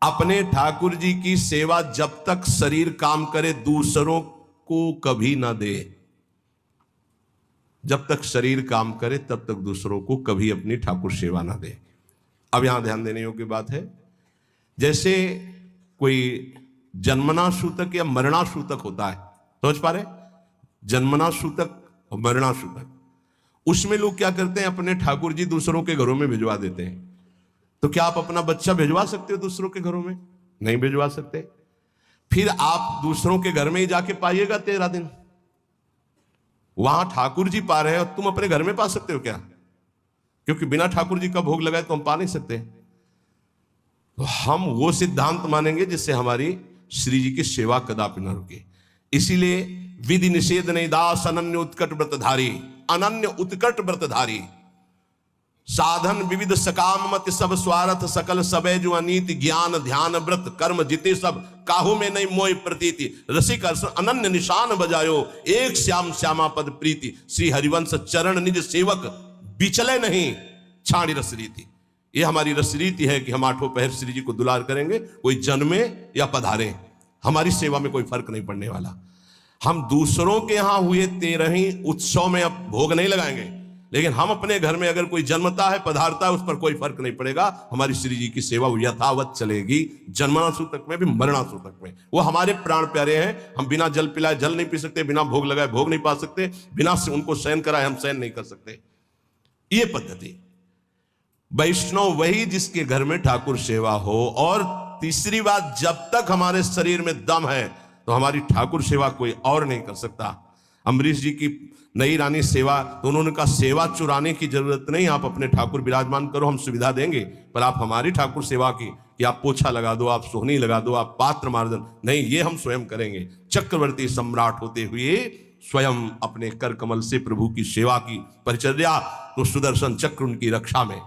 अपने ठाकुर जी की सेवा जब तक शरीर काम करे दूसरों को कभी ना दे। जब तक शरीर काम करे तब तक दूसरों को कभी अपनी ठाकुर सेवा ना दे। अब यहां ध्यान देने योग्य बात है, जैसे कोई जन्मना सूतक या मरणा सूतक होता है, समझ पा रहे? जन्मना सूतक और मरणा सूतक, उसमें लोग क्या करते हैं, अपने ठाकुर जी दूसरों के घरों में भिजवा देते हैं। तो क्या आप अपना बच्चा भिजवा सकते हो दूसरों के घरों में? नहीं भिजवा सकते। फिर आप दूसरों के घर में ही जाके पाइएगा 13 दिन। वहां ठाकुर जी पा रहे हैं और तुम अपने घर में पा सकते हो क्या? क्योंकि बिना ठाकुर जी का भोग लगाए तो हम पा नहीं सकते। तो हम वो सिद्धांत मानेंगे जिससे हमारी श्री जी की सेवा कदापि न रुके। इसीलिए विधि निषेध नहीं दास अनन्य उत्कट व्रतधारी, अनन्य उत्कट व्रतधारी, साधन विविध सकाम मत सब स्वार्थ सकल सबे जो अनीति ज्ञान ध्यान व्रत कर्म जिते सब काहू में नहीं मोय प्रतीति रसिक अनन्य निशान बजायो एक श्याम श्यामा पद प्रीति श्री हरिवंश चरण निज सेवक बिचले नहीं छाड़ी रस रीति। ये हमारी रस रीति है कि हम आठों पहर श्री जी को दुलार करेंगे, कोई जन्मे या पधारे, हमारी सेवा में कोई फर्क नहीं पड़ने वाला। हम दूसरों के यहां हुए 13 उत्सव में अब भोग नहीं लगाएंगे, लेकिन हम अपने घर में अगर कोई जन्मता है पधारता है उस पर कोई फर्क नहीं पड़ेगा। हमारी श्री जी की सेवा यथावत चलेगी, जन्मना सूतक में भी मरणा सूतक में। वो हमारे प्राण प्यारे हैं, हम बिना जल पिलाए जल नहीं पी सकते, बिना भोग लगाए भोग नहीं पा सकते, बिना से उनको शयन कराए हम शयन नहीं कर सकते। ये पद्धति वैष्णव वही जिसके घर में ठाकुर सेवा हो। और तीसरी बात, जब तक हमारे शरीर में दम है तो हमारी ठाकुर सेवा कोई और नहीं कर सकता। अम्बरीश जी की नई रानी सेवा, तो उन्होंने कहा सेवा चुराने की जरूरत नहीं, आप अपने ठाकुर विराजमान करो, हम सुविधा देंगे, पर आप हमारी ठाकुर सेवा की कि आप पोछा लगा दो, आप सोहनी लगा दो, आप पात्र मार्जन नहीं, ये हम स्वयं करेंगे। चक्रवर्ती सम्राट होते हुए स्वयं अपने कर कमल से प्रभु की सेवा की परिचर्या, तो सुदर्शन चक्र उनकी रक्षा में।